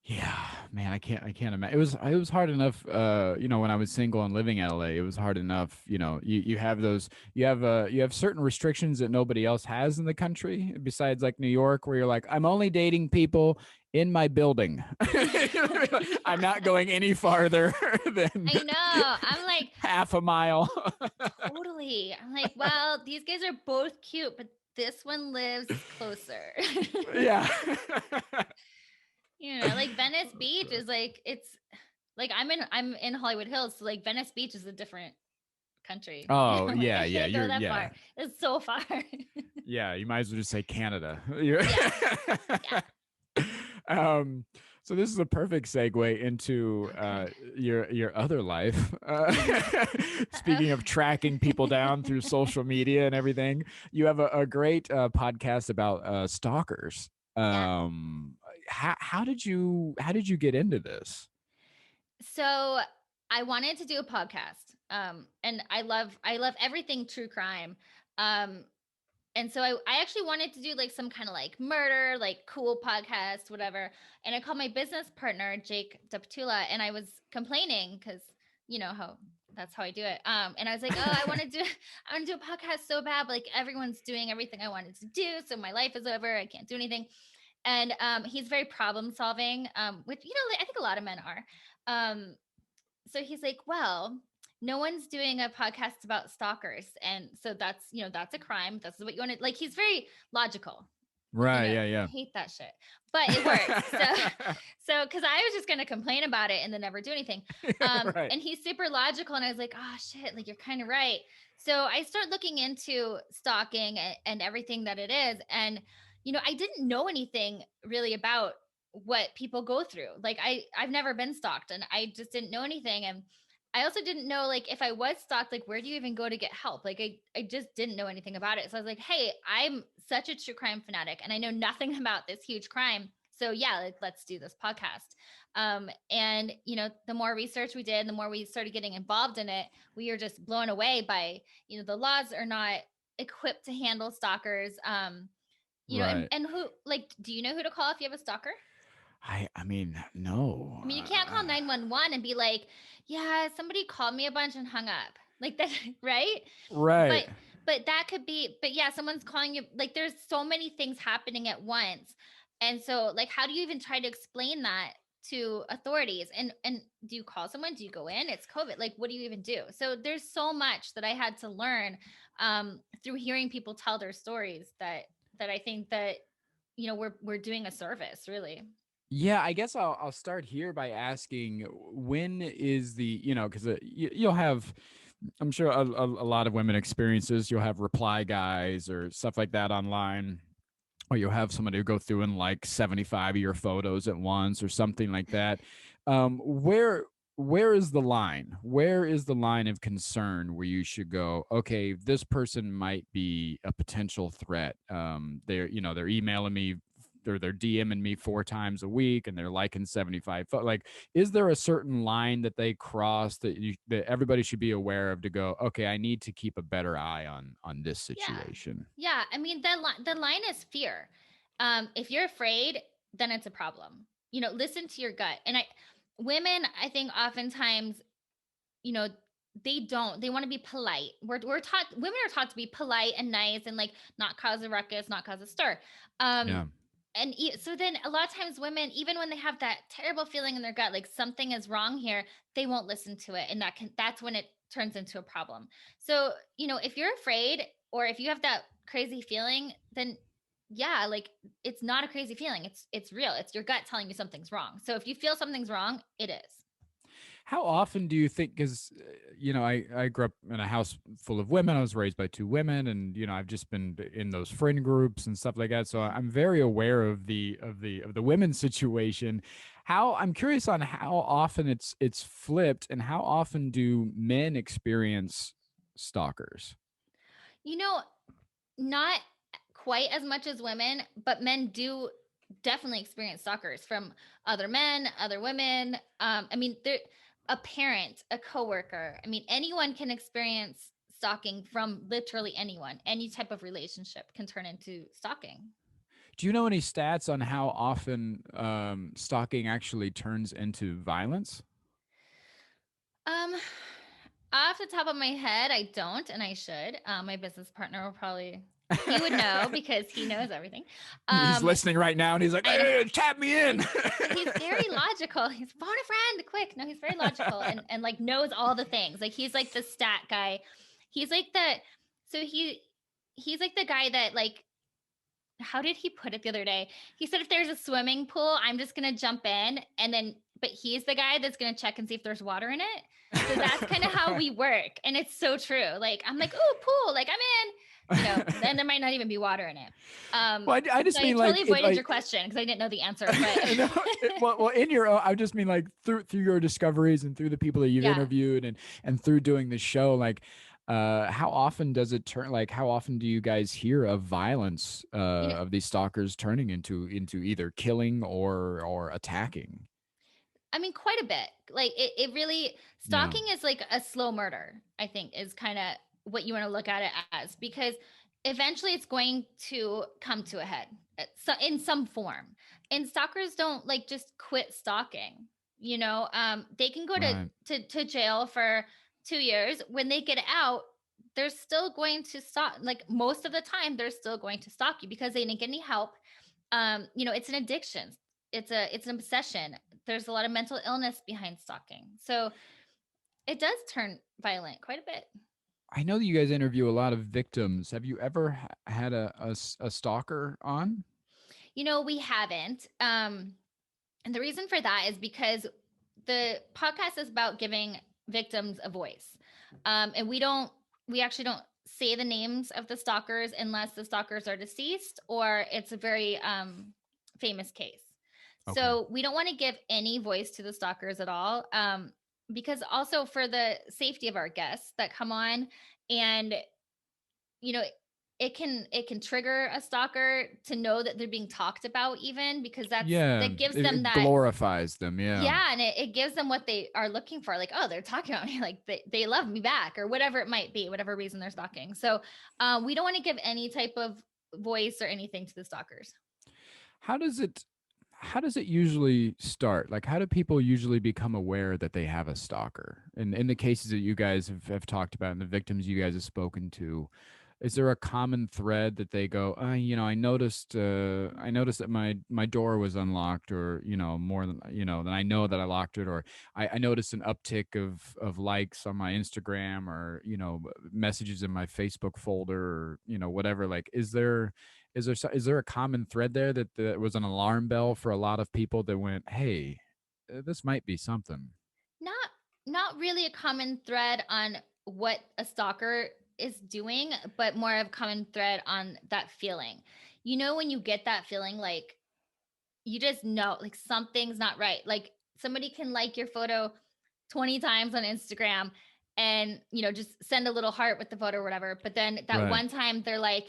Yeah, man, I can't imagine. It was hard enough, when I was single and living in LA. It was hard enough, you have those, you have certain restrictions that nobody else has in the country besides like New York, where you're like, I'm only dating people in my building. I'm not going any farther than I know. I'm like, half a mile. totally. I'm like, well, these guys are both cute, but this one lives closer. Yeah. Like Venice Beach is like it's like I'm in Hollywood Hills, so like Venice Beach is a different country. Oh, Like yeah, I yeah, can't go that yeah. far. It's so far. Yeah, you might as well just say Canada. Yeah. Yeah. um, so this is a perfect segue into your other life. Speaking of tracking people down through social media and everything, you have a great podcast about stalkers. Yeah. How did you get into this? So I wanted to do a podcast. And I love everything true crime. Um, and so I actually wanted to do like some kind of like murder, like cool podcast, whatever. And I called my business partner, Jake Deptula, and I was complaining because you know how that's how I do it. And I was like, oh, I want to do a podcast so bad, but like everyone's doing everything I wanted to do. So my life is over. I can't do anything. And he's very problem solving, which, I think a lot of men are. So he's like, well, no one's doing a podcast about stalkers. And so that's a crime. That's what you want to like. He's very logical. Right. I Yeah. hate that shit, but it works. Cause I was just going to complain about it and then never do anything. Yeah. Right. And he's super logical. And I was like, oh shit, like you're kind of right. So I start looking into stalking and everything that it is. And, I didn't know anything really about what people go through. Like I've never been stalked and I just didn't know anything. And I also didn't know like if I was stalked, like where do you even go to get help? Like I just didn't know anything about it. So I was like, hey, I'm such a true crime fanatic and I know nothing about this huge crime. So yeah, like let's do this podcast. And the more research we did, the more we started getting involved in it, we were just blown away by, the laws are not equipped to handle stalkers. Right. And who like, do you know who to call if you have a stalker? I mean, no. I mean, you can't call 911 and be like, yeah, somebody called me a bunch and hung up. Like that, right? Right. But that could be, but yeah, someone's calling you, like there's so many things happening at once. And so like how do you even try to explain that to authorities? And do you call someone? Do you go in? It's COVID. Like what do you even do? So there's so much that I had to learn through hearing people tell their stories that I think that we're doing a service, really. Yeah, I guess I'll start here by asking when is the, because you'll have, I'm sure a lot of women experiences, you'll have reply guys or stuff like that online, or you'll have somebody who go through and like 75 of your photos at once or something like that. Where is the line? Where is the line of concern where you should go, okay, this person might be a potential threat. They're emailing me, they're DMing me 4 times a week and they're liking 75. Like, is there a certain line that they cross that everybody should be aware of to go, okay, I need to keep a better eye on this Yeah. situation? Yeah. I mean, the line is fear. If you're afraid, then it's a problem. Listen to your gut. And women, I think oftentimes, you know, they want to be polite. We're taught, women are taught to be polite and nice and like not cause a ruckus, not cause a stir. Um, Yeah. and so then a lot of times women, even when they have that terrible feeling in their gut, like something is wrong here, they won't listen to it. And that's when it turns into a problem. So, if you're afraid or if you have that crazy feeling, then yeah, like it's not a crazy feeling. It's real. It's your gut telling you something's wrong. So if you feel something's wrong, it is. How often do you think? Because I grew up in a house full of women. I was raised by 2 women, and I've just been in those friend groups and stuff like that. So I'm very aware of the women's situation. I'm curious on how often it's flipped, and how often do men experience stalkers? You know, not quite as much as women, but men do definitely experience stalkers from other men, other women. I mean, a parent, a coworker. I mean, anyone can experience stalking from literally anyone. Any type of relationship can turn into stalking. Do you know any stats on how often stalking actually turns into violence? Um, Off the top of my head, I don't, and I should. My business partner will probably he would know because he knows everything. He's Um, listening right now, and he's like, I know. "Hey, tap me in." He's very logical. He's phone a friend, quick. No, he's very logical and like knows all the things. Like he's like the stat guy. He's like the so he's like the guy that like how did he put it the other day? He said if there's a swimming pool, I'm just gonna jump in and then but he's the guy that's gonna check and see if there's water in it. So that's kind of how we work. And it's so true. Like I'm like, oh pool, like I'm in. Then there might not even be water in it. Well, I So just I mean totally like avoided your question because I didn't know the answer. But no, well, in your own, I just mean like through your discoveries and through the people that you've yeah, interviewed and through doing the show, like how often does it turn? Like how often do you guys hear of violence you know, of these stalkers turning into either killing or attacking? I mean, quite a bit. Like it really Yeah, stalking is like a slow murder, I think, is kind of what you want to look at it as because eventually it's going to come to a head so in some form. And stalkers don't like just quit stalking. They can go to, right. to jail for 2 years. When they get out, they're still going to stalk. Like most of the time, they're still going to stalk you because they didn't get any help. It's an addiction. It's an obsession. There's a lot of mental illness behind stalking. So it does turn violent quite a bit. I know that you guys interview a lot of victims. Have you ever had a stalker on? We haven't. And the reason for that is because the podcast is about giving victims a voice. And we actually don't say the names of the stalkers unless the stalkers are deceased or it's a very famous case. Okay. So we don't want to give any voice to the stalkers at all. Because also for the safety of our guests that come on and you know it can trigger a stalker to know that they're being talked about even because Yeah, that gives them it that glorifies them. Yeah. yeah, and it gives them what they are looking for. Like, oh, they're talking about me, like they love me back, or whatever it might be, whatever reason they're stalking. So we don't want to give any type of voice or anything to the stalkers. How does it how does it usually start? Like, how do people usually become aware that they have a stalker? And in the cases that you guys have talked about and the victims you guys have spoken to, is there a common thread that they go, I noticed that my door was unlocked, or more than than I know that I locked it, or I noticed an uptick of likes on my Instagram, or messages in my Facebook folder, or whatever. Like, is there a common thread there that was an alarm bell for a lot of people that went, hey, this might be something? Not not really a common thread on what a stalker is doing, but more of a common thread on that feeling. You know, when you get that feeling, like you just know like something's not right. Like somebody can like your photo 20 times on Instagram and, just send a little heart with the photo or whatever. But then that Right. one time they're like,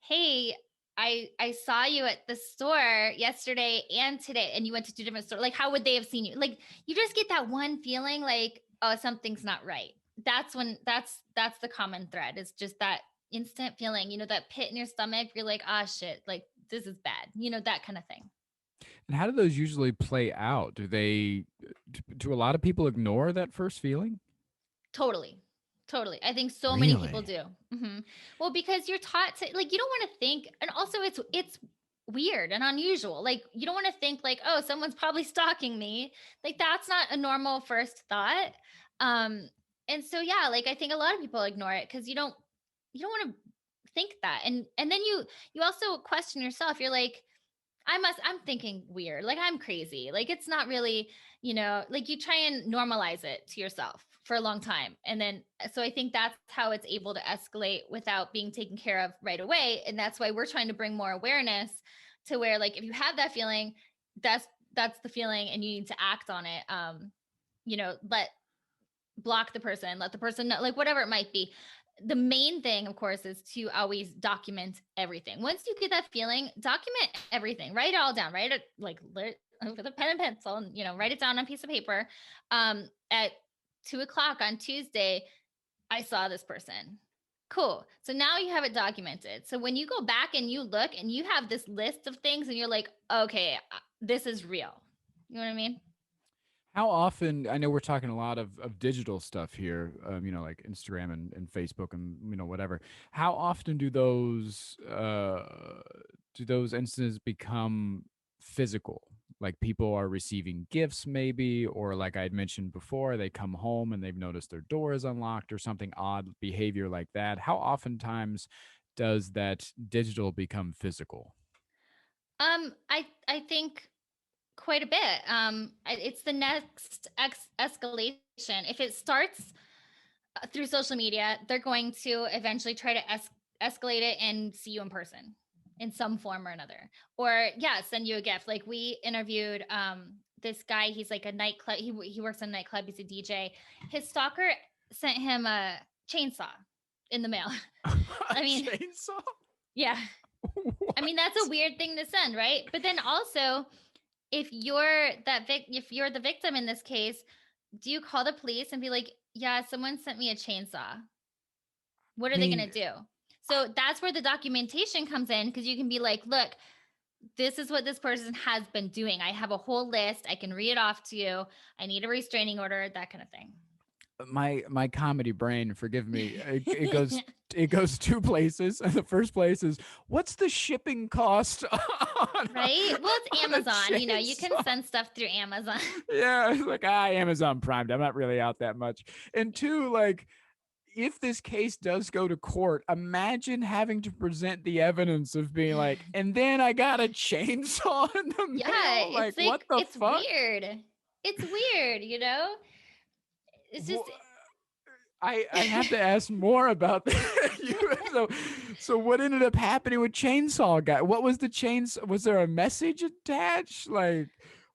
"Hey, I saw you at the store yesterday and today, and you went to two different stores. Like, how would they have seen you?" Like, you just get that one feeling like, "Oh, something's not right." That's the common thread. It's just that instant feeling, that pit in your stomach. You're like, "Ah, shit, like this is bad." That kind of thing. And how do those usually play out? Do a lot of people ignore that first feeling? Totally. Totally. I think so many people Really? do. Well, because you're taught to like you don't want to think, and also it's weird and unusual. Like you don't want to think like, "Oh, someone's probably stalking me." Like that's not a normal first thought. Um and so yeah, like I think a lot of people ignore it cuz you don't want to think that. And then you also question yourself. You're like, I'm thinking weird. Like I'm crazy. Like it's not really, like you try and normalize it to yourself for a long time. And then, so I think that's how it's able to escalate without being taken care of right away. And that's why we're trying to bring more awareness to where, like, if you have that feeling, that's the feeling and you need to act on it. Let block the person, let the person know, like whatever it might be. The main thing, of course, is to always document everything. Once you get that feeling, document everything. Write it all down. Write it like with a pen and pencil, and write it down on a piece of paper. At 2 o'clock on Tuesday, I saw this person. Cool. So now you have it documented. So when you go back and you look and you have this list of things, and you're like, okay, this is real. You know what I mean? How often, I know we're talking a lot of digital stuff here, like Instagram and Facebook and, whatever. How often do those instances become physical? Like people are receiving gifts maybe, or like I'd mentioned before, they come home and they've noticed their door is unlocked or something odd behavior like that. How oftentimes does that digital become physical? I think quite a bit. It's the next escalation. If it starts through social media, they're going to eventually try to escalate it and see you in person in some form or another. Or yeah, send you a gift. Like we interviewed this guy. He's like a nightclub. He works in a nightclub. He's a DJ. His stalker sent him a chainsaw in the mail. A I mean, chainsaw? yeah. I What? mean, that's a weird thing to send, right? But then also, if you're the victim in this case, do you call the police and be like, "Yeah, someone sent me a chainsaw. What I are they going mean, to do?" So that's where the documentation comes in, because you can be like, "Look, this is what this person has been doing. I have a whole list. I can read it off to you. I need a restraining order," that kind of thing. my comedy brain, forgive me, it goes two places. And the first place is, what's the shipping cost Right? Well, it's on a Amazon. You can chainsaw? send stuff through Amazon. Yeah, it's like, Amazon Prime, I'm not really out that much. And two, like, if this case does go to court, imagine having to present the evidence of being like, and then I got a chainsaw in the Yeah, mail. Like, it's what like the it's fuck? weird. It's weird. It's just I have to ask more about that. So what ended up happening with Chainsaw Guy? What was the chainsaw? Was there a message attached? Like,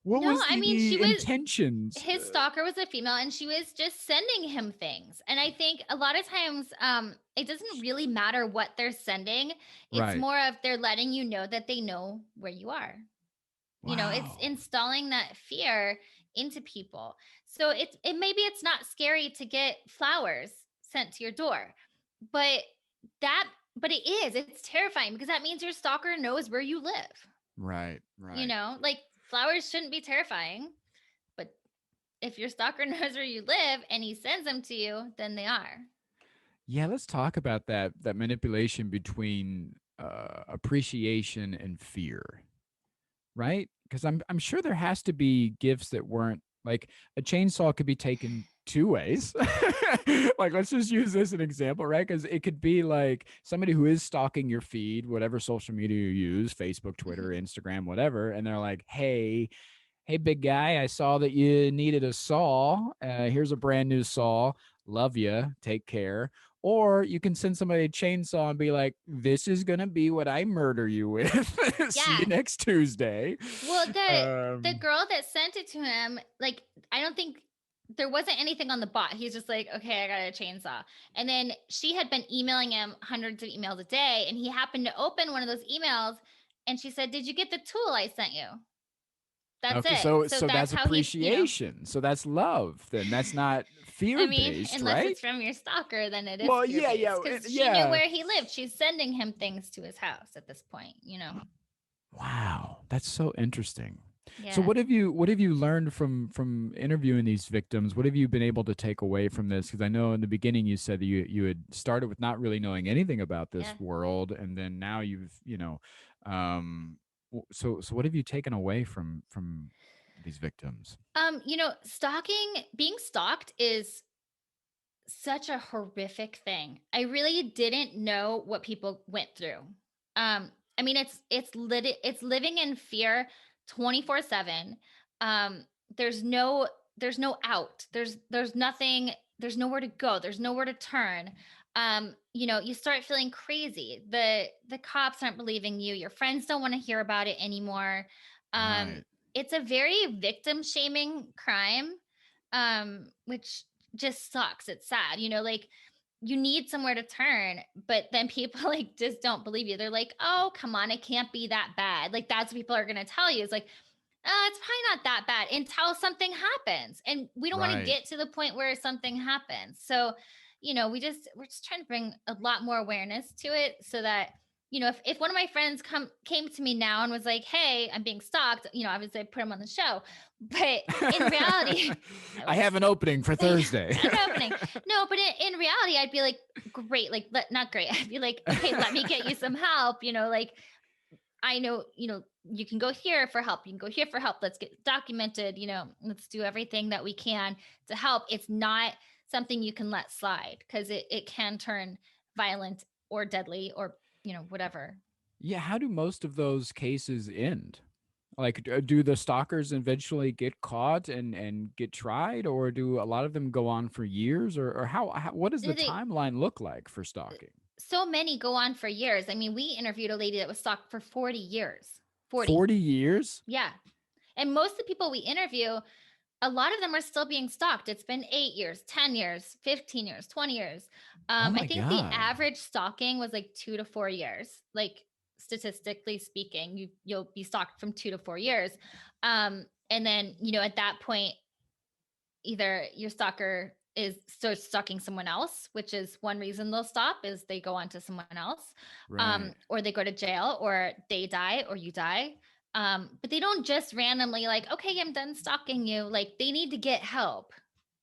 what no, was I mean, the intentions? his stalker was a female, and she was just sending him things. And I think a lot of times it doesn't really matter what they're sending. It's Right. more of they're letting you know that they know where you are. It's Wow. installing that fear into people. So it maybe it's not scary to get flowers sent to your door, but that but it's terrifying, because that means your stalker knows where you live. Right. Right. Like Flowers shouldn't be terrifying, but if your stalker knows where you live and he sends them to you, then they are. Yeah, let's talk about that manipulation between appreciation and fear, right? Because I'm sure there has to be gifts that weren't like a chainsaw could be taken two ways. Like let's just use this as an example, right? Because it could be like somebody who is stalking your feed, whatever social media you use, Facebook, Twitter, Mhm. Instagram, whatever, and they're like, hey, big guy, I saw that you needed a saw. Here's a brand new saw. Love you. Take care. Or you can send somebody a chainsaw and be like, this is going to be what I murder you with. See you Yeah. next Tuesday. Well, the Um, girl that sent it to him, like, I don't think there wasn't anything on the bot. He's just like, okay, I got a chainsaw. And then she had been emailing him hundreds of emails a day, and he happened to open one of those emails, and she said, "Did you get the tool I sent you?" That's okay, it. so So so that's that's how he. appreciation. So that's love. Then that's not I fear mean, based, unless right? it's from your stalker, then it is Well, fear yeah, based yeah, because she knew yeah. where he lived. She's sending him things to his house at this point. Wow, that's so interesting. So Yeah. what have you learned from interviewing these victims? What have you been able to take away from this? Because I know in the beginning you said that you had started with not really knowing anything about this Yeah. world, and then now um, so what have you taken away from these victims? Stalking, being stalked is such a horrific thing. I really didn't know what people went through. I mean, it's living in fear 24/7. Um, there's no there's no out. There's nothing, there's nowhere to go. There's nowhere to turn. You start feeling crazy. The cops aren't believing you. Your friends don't want to hear about it anymore. Um, Right, it's a very victim shaming crime, which just sucks. It's sad. Like, you need somewhere to turn, but then people like just don't believe you. They're like, "Oh, come on, it can't be that bad." Like, that's what people are going to tell you. It's like, it's probably not that bad until something happens. And we don't want to right. get to the point where something happens. So, we're just trying to bring a lot more awareness to it so that, if one of my friends came to me now and was like, "Hey, I'm being stalked," obviously I put him on the show. But in reality, I I would have an opening for Thursday. an opening. No, but in reality, I'd be like, great, like, not great. I'd be like, okay, let me get you some help. Like, I know, you can go here for help. You can go here for help. Let's get documented. Let's do everything that we can to help. It's not something you can let slide because it can turn violent or deadly or, whatever. Yeah, how do most of those cases end? Like, do the stalkers eventually get caught and get tried, or do a lot of them go on for years, or how what does the They timeline look like for stalking? So many go on for years. I mean, we interviewed a lady that was stalked for 40 years. 40. 40 years? Yeah. And most of the people we interview, a lot of them are still being stalked. It's been 8 years, 10 years, 15 years, 20 years. Oh I my think the God. average stalking was like 2 to 4 years. Like, statistically speaking, you'll be stalked from 2 to 4 years. And then, at that point, either your stalker is starts stalking someone else, which is one reason they'll stop, is they go on to someone else, Right. or they go to jail, or they die, or you die. But they don't just randomly like, okay, I'm done stalking you. Like, they need to get help.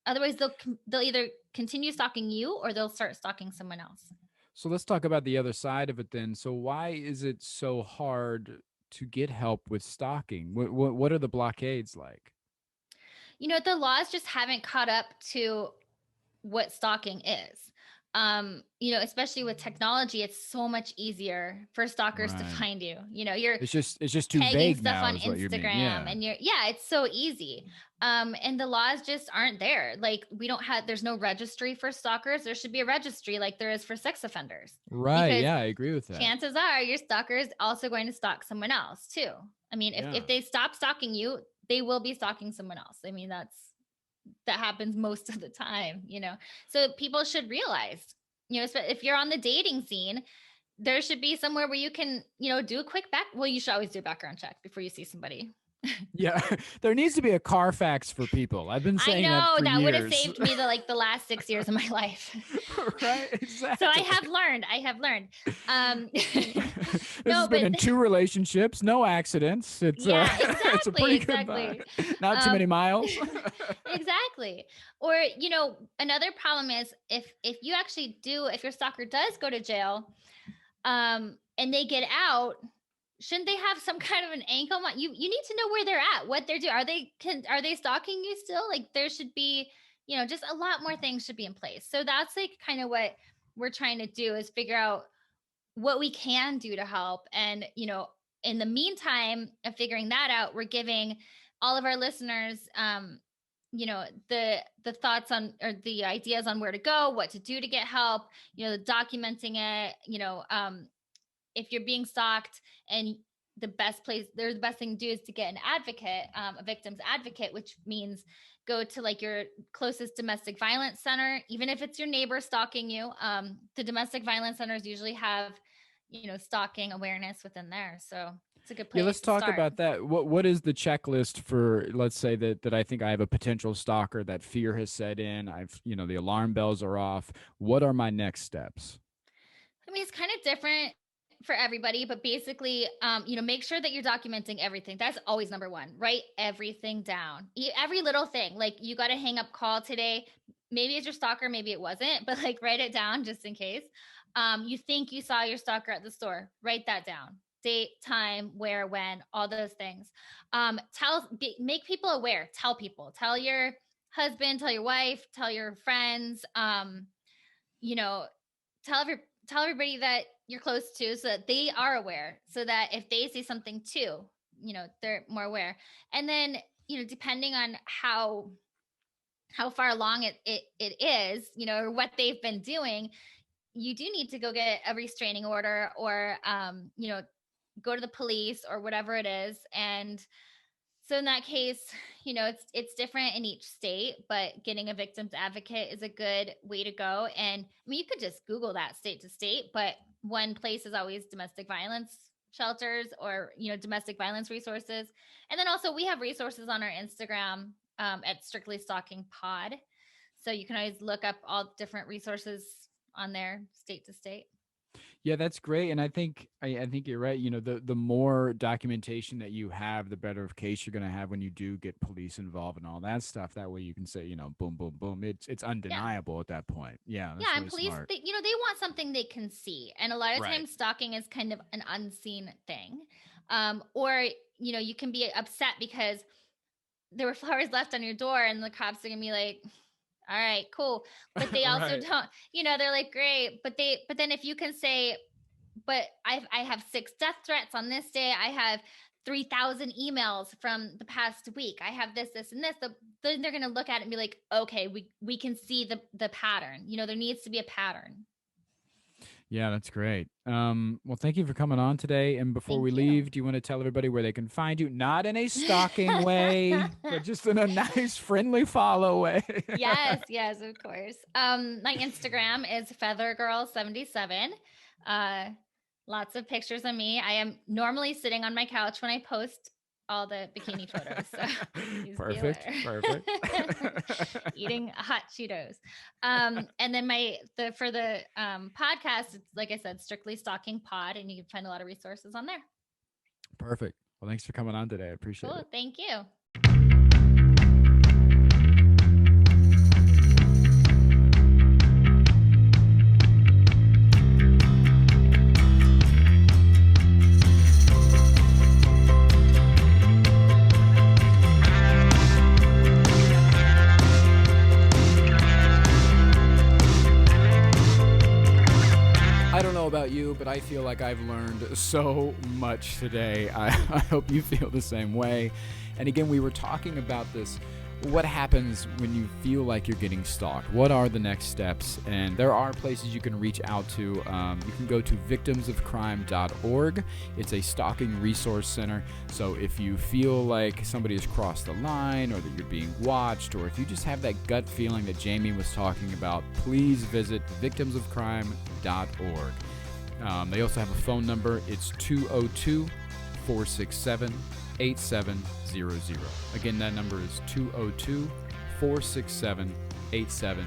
Otherwise, they'll either continue stalking you or they'll start stalking someone else. So let's talk about the other side of it then. So why is it so hard to get help with stalking? What are the blockades like? The laws just haven't caught up to what stalking is. Especially with technology, it's so much easier for stalkers to Right. find you. You're It's just too tagging vague stuff now on is what you mean. Instagram, Yeah. and it's so easy. And the laws just aren't there. Like, there's no registry for stalkers. There should be a registry like there is for sex offenders, Right. because Yeah, I agree with that. chances are your stalker is also going to stalk someone else too. I mean, Yeah. if they stop stalking you, they will be stalking someone else. I mean, that happens most of the time. So people should realize, if you're on the dating scene, there should be somewhere where you can, do a quick you should always do a background check before you see somebody. Yeah, there needs to be a Carfax for people. I've been I saying that know for that would have years. saved me the last 6 years of my life. Right, So I exactly. have learned. I have learned. Um, This no, has been but in 2 relationships, no accidents. It's yeah, it's a exactly, pretty good exactly. not too many Um, miles. exactly. Or another problem is if you actually do, if your stalker does go to jail, and they get out, shouldn't they have some kind of an ankle? You need to know where they're at, what they're doing. Are they stalking you still? Like there should be, just a lot more things should be in place. So that's like kind of what we're trying to do is figure out what we can do to help. And, in the meantime of figuring that out, we're giving all of our listeners, the thoughts on or the ideas on where to go, what to do to get help, documenting it, if you're being stalked and the best thing to do is to get an advocate, a victim's advocate, which means go to like your closest domestic violence center, even if it's your neighbor stalking you. The domestic violence centers usually have, stalking awareness within there. So it's a good Yeah, place let's to talk start. about that. What is the checklist for, let's say that I think I have a potential stalker, that fear has set in, the alarm bells are off. What are my next steps? I mean, it's kind of different for everybody, but basically, make sure that you're documenting everything. That's always number one. Write everything down. Every little thing. Like you got a hang up call today. Maybe it's your stalker, maybe it wasn't, but like write it down just in case. You think you saw your stalker at the store. Write that down. Date, time, where, when, all those things. Make people aware. Tell people. Tell your husband, tell your wife, tell your friends. You know, tell every tell everybody that you're close to so that they are aware, so that if they see something too, they're more aware. And then, depending on how far along it is, or what they've been doing, you do need to go get a restraining order, or go to the police or whatever it is. And so in that case, it's different in each state, but getting a victim's advocate is a good way to go. And I mean, you could just Google that state to state, but one place is always domestic violence shelters, or, domestic violence resources. And then also we have resources on our Instagram, at Strictly Stalking Pod. So you can always look up all different resources on there, state to state. Yeah, that's great, and I think you're right. The more documentation that you have, the better of case you're going to have when you do get police involved and all that stuff. That way, you can say, boom, boom, boom. It's Yeah. undeniable at that point. Yeah, Yeah, that's and really police, smart. they want something they can see, and a lot of Right. times stalking is kind of an unseen thing. Or you can be upset because there were flowers left on your door, and the cops are gonna be like, "All right, cool," but they also Right. don't. They're like, "Great," but then if you can say, "But I have 6 death threats on this day. I have 3,000 emails from the past week. I have this, and this." Then they're gonna look at it and be like, "Okay, we can see the pattern. There needs to be a pattern." Yeah, that's great. Well, thank you for coming on today. And before we Thank you. leave, do you want to tell everybody where they can find you? Not in a stalking way, but just in a nice, friendly follow way. Yes, yes, of course. My Instagram is feathergirl77. Uh, Lots of pictures of me. I am normally sitting on my couch when I post all the bikini photos. So please be Perfect. aware. Perfect. Eating hot Cheetos. And then for the podcast, it's like I said, Strictly Stalking Pod, and you can find a lot of resources on there. Perfect. Well, thanks for coming on today. I appreciate Cool. it. Thank you. I don't know about you, but I feel like I've learned so much today. I hope you feel the same way. And again, we were talking about this. What happens when you feel like you're getting stalked? What are the next steps? And there are places you can reach out to. You can go to victimsofcrime.org. It's a stalking resource center. So if you feel like somebody has crossed the line, or that you're being watched, or if you just have that gut feeling that Jaimie was talking about, please visit victimsofcrime.org. They also have a phone number. It's 202-467 8700. Again, that number is 202-467-8700.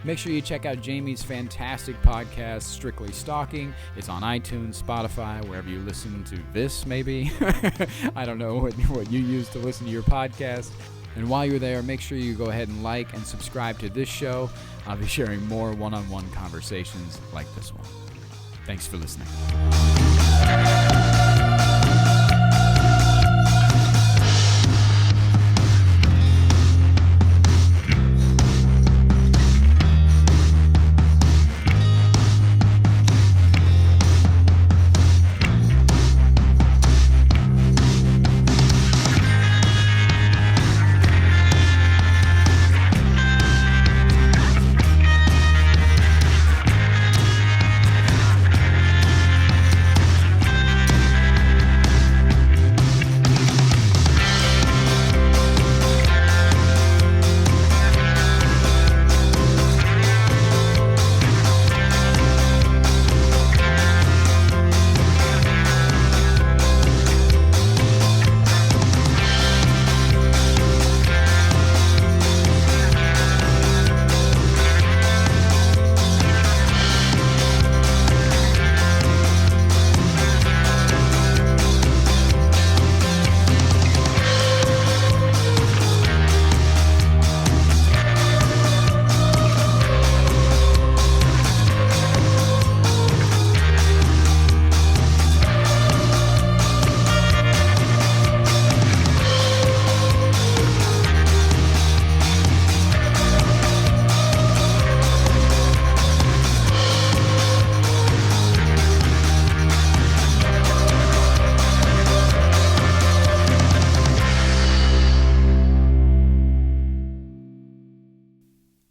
Make sure you check out Jaimie's fantastic podcast, Strictly Stalking. It's on iTunes, Spotify, wherever you listen to this, maybe. I don't know what you use to listen to your podcast. And while you're there, make sure you go ahead and like and subscribe to this show. I'll be sharing more one-on-one conversations like this one. Thanks for listening.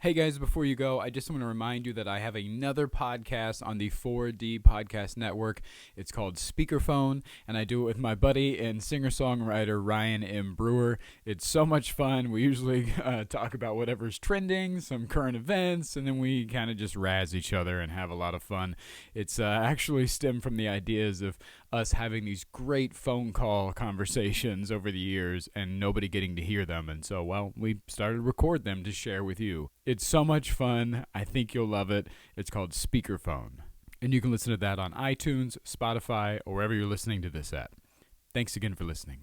Hey guys, before you go, I just want to remind you that I have another podcast on the 4D Podcast Network. It's called Speakerphone, and I do it with my buddy and singer-songwriter Ryan M. Brewer. It's so much fun. We usually talk about whatever's trending, some current events, and then we kind of just razz each other and have a lot of fun. It's actually stemmed from the ideas of us having these great phone call conversations over the years and nobody getting to hear them. And so, well, we started to record them to share with you. It's so much fun. I think you'll love it. It's called Speakerphone. And you can listen to that on iTunes, Spotify, or wherever you're listening to this at. Thanks again for listening.